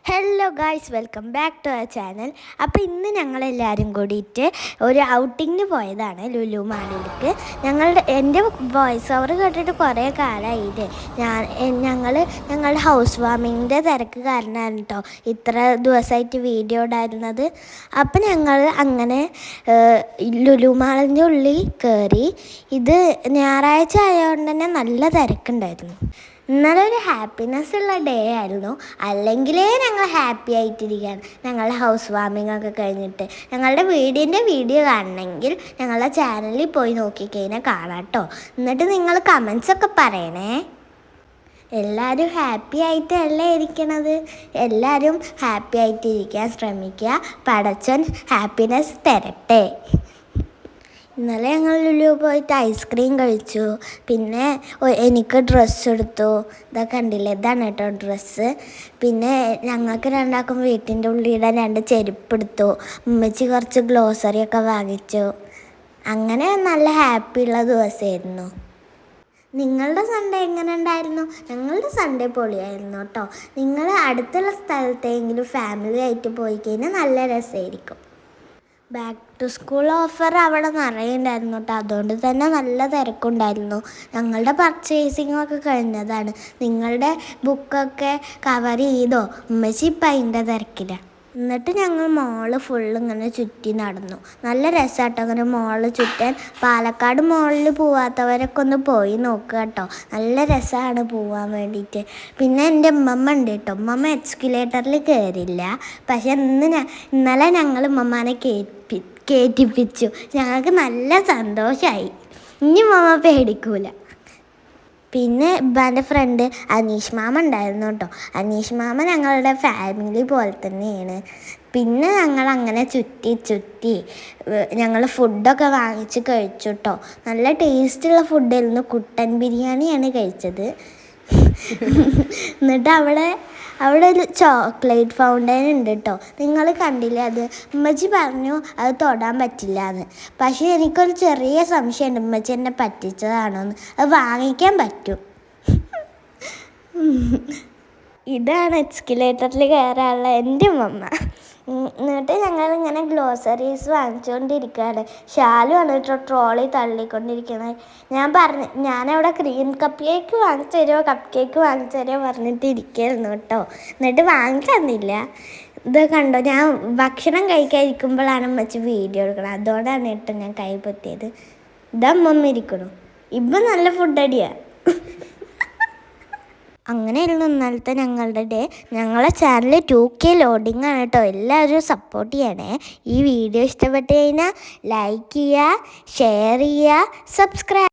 Hello guys, welcome back to our channel. അപ്പോൾ ഇന്ന് ഞങ്ങളെല്ലാവരും കൂടിയിട്ട് ഒരു ഔട്ടിങ്ങിന് പോയതാണ് ലുലു മാളിലേക്ക്. എൻ്റെ വോയിസ് ഓവർ കേട്ടിട്ട് കുറേ കാലമായില്ലേ. ഞങ്ങളുടെ ഹൗസ് വാമിങ്ങിൻ്റെ തിരക്ക് കാരണമാണ് കേട്ടോ ഇത്ര ദിവസമായിട്ട് വീഡിയോ ഇടായിരുന്നത്. അപ്പം ഞങ്ങൾ അങ്ങനെ ലുലു മാളിൻ്റെ ഉള്ളിൽ കയറി. ഇത് ഞായറാഴ്ച ആയതുകൊണ്ട് തന്നെ നല്ല തിരക്കുണ്ടായിരുന്നു. ഇന്നലെ ഒരു ഹാപ്പിനെസ് ഉള്ള ഡേ ആയിരുന്നു. അല്ലെങ്കിലേ ഞങ്ങൾ ഹാപ്പി ആയിട്ടിരിക്കുകയാണ്. ഞങ്ങളുടെ ഹൗസ് വാമിംഗ് ഒക്കെ കഴിഞ്ഞിട്ട് ഞങ്ങളുടെ വീടിൻ്റെ വീഡിയോ കാണണമെങ്കിൽ ഞങ്ങളുടെ ചാനലിൽ പോയി നോക്കിക്കഴിഞ്ഞാൽ കാണാം കേട്ടോ. എന്നിട്ട് നിങ്ങൾ കമൻസൊക്കെ പറയണേ. എല്ലാവരും ഹാപ്പി ആയിട്ടല്ലേ ഇരിക്കണത്. എല്ലാവരും ഹാപ്പി ആയിട്ടിരിക്കാൻ ശ്രമിക്കുക. പടച്ചോൻ ഹാപ്പിനെസ് തരട്ടെ. ഇന്നലെ ഞങ്ങൾ ലുലു പോയിട്ട് ഐസ്ക്രീം കഴിച്ചു. പിന്നെ എനിക്ക് ഡ്രസ്സ് എടുത്തു. ഇതൊക്കെ കണ്ടില്ലേ, ഇതാണ് കേട്ടോ ഡ്രസ്സ്. പിന്നെ ഞങ്ങൾക്ക് രണ്ടാൾക്കും വീട്ടിൻ്റെ ഉള്ളിലിടാൻ 2 ചെരുപ്പ് എടുത്തു. ഉമ്മച്ചി കുറച്ച് ഗ്ലോസറിയൊക്കെ വാങ്ങിച്ചു. അങ്ങനെ നല്ല ഹാപ്പി ഉള്ള ദിവസമായിരുന്നു. നിങ്ങളുടെ സൺഡേ എങ്ങനെ ഉണ്ടായിരുന്നു? ഞങ്ങളുടെ സൺഡേ പൊളിയായിരുന്നു കേട്ടോ. നിങ്ങൾ അടുത്തുള്ള സ്ഥലത്തെങ്കിലും ഫാമിലി ആയിട്ട് പോയി കഴിഞ്ഞാൽ നല്ല രസമായിരിക്കും. ബാക്ക് ടു സ്കൂൾ ഓഫർ അവിടെ നിറയുണ്ടായിരുന്നു കേട്ടോ. അതുകൊണ്ട് തന്നെ നല്ല തിരക്കുണ്ടായിരുന്നു. ഞങ്ങളുടെ പർച്ചേസിങ്ങൊക്കെ കഴിഞ്ഞതാണ്. നിങ്ങളുടെ ബുക്കൊക്കെ കവർ ചെയ്തോ? ഉമ്മച്ചി ഇപ്പം അതിൻ്റെ തിരക്കിലാണ്. എന്നിട്ട് ഞങ്ങൾ മോള് ഫുള്ള് ഇങ്ങനെ ചുറ്റി നടന്നു. നല്ല രസമാട്ടോ അങ്ങനെ മോള് ചുറ്റാൻ. പാലക്കാട് മോളിൽ പോവാത്തവരൊക്കെ ഒന്ന് പോയി നോക്കുക കേട്ടോ. നല്ല രസമാണ് പോവാൻ വേണ്ടിയിട്ട്. പിന്നെ എൻ്റെ ഉമ്മമ്മ ഉണ്ട് കേട്ടോ. ഉമ്മമ്മ എക്സ്കലേറ്ററിൽ കയറില്ല. പക്ഷെ ഇന്നലെ ഞങ്ങൾ ഉമ്മമ്മനെ കയറ്റിപ്പിച്ചു. ഞങ്ങൾക്ക് നല്ല സന്തോഷമായി. ഇനി ഉമ്മമ്മ പേടിക്കൂല. പിന്നെ എൻ്റെ ഫ്രണ്ട് അനീഷ് മാമ ഉണ്ടായിരുന്നു കേട്ടോ. അനീഷ് മാമ ഞങ്ങളുടെ ഫാമിലി പോലെ തന്നെയാണ്. പിന്നെ ഞങ്ങളങ്ങനെ ചുറ്റി ഞങ്ങൾ ഫുഡൊക്കെ വാങ്ങിച്ച് കഴിച്ചു കേട്ടോ. നല്ല ടേസ്റ്റുള്ള ഫുഡായിരുന്നു. കുട്ടൻ ബിരിയാണിയാണ് കഴിച്ചത്. എന്നിട്ട് അവിടെ ഒരു ചോക്ലേറ്റ് ഫൗണ്ടൈൻ ഉണ്ട് കേട്ടോ. നിങ്ങൾ കണ്ടില്ലേ അത്? ഉമ്മച്ചി പറഞ്ഞു അത് തൊടാൻ പറ്റില്ല എന്ന്. പക്ഷേ എനിക്കൊരു ചെറിയ സംശയമുണ്ട്, ഉമ്മച്ചി എന്നെ പറ്റിച്ചതാണോ എന്ന്. അത് വാങ്ങിക്കാൻ പറ്റും. ഇതാണ് എക്സ്കലേറ്ററിൽ കയറാനുള്ള എൻ്റെ ഉമ്മ. എന്നിട്ട് ഞങ്ങളിങ്ങനെ ഗ്ലോസറീസ് വാങ്ങിച്ചുകൊണ്ടിരിക്കുകയാണ്. ഷാലുമാണ് കേട്ടോ ട്രോളി തള്ളിക്കൊണ്ടിരിക്കുന്നത്. ഞാനവിടെ ക്രീം കപ്പ് കേക്ക് വാങ്ങിച്ചു തരുമോ പറഞ്ഞിട്ട് ഇരിക്കുകയായിരുന്നു കേട്ടോ. എന്നിട്ട് വാങ്ങിച്ചു തന്നില്ല. ഇത് കണ്ടോ, ഞാൻ ഭക്ഷണം കഴിക്കാതിരിക്കുമ്പോഴാണ് ഉമ്മച്ചി വീഡിയോ എടുക്കണം. അതുകൊണ്ടാണ് കേട്ടോ ഞാൻ കൈ പൊത്തിയത്. ഇതമ്മ ഇരിക്കണു. ഇപ്പം നല്ല ഫുഡ് അടിയാണ്. അങ്ങനെയായിരുന്നു ഇന്നലത്തെ ഞങ്ങളുടെ ഡേ. ഞങ്ങളുടെ ചാനൽ 2K ലോഡിങ് ആണ് കേട്ടോ. എല്ലാവരും സപ്പോർട്ട് ചെയ്യണേ. ഈ വീഡിയോ ഇഷ്ടപ്പെട്ട് കഴിഞ്ഞാൽ ലൈക്ക് ചെയ്യുക, ഷെയർ ചെയ്യുക, സബ്സ്ക്രൈബ്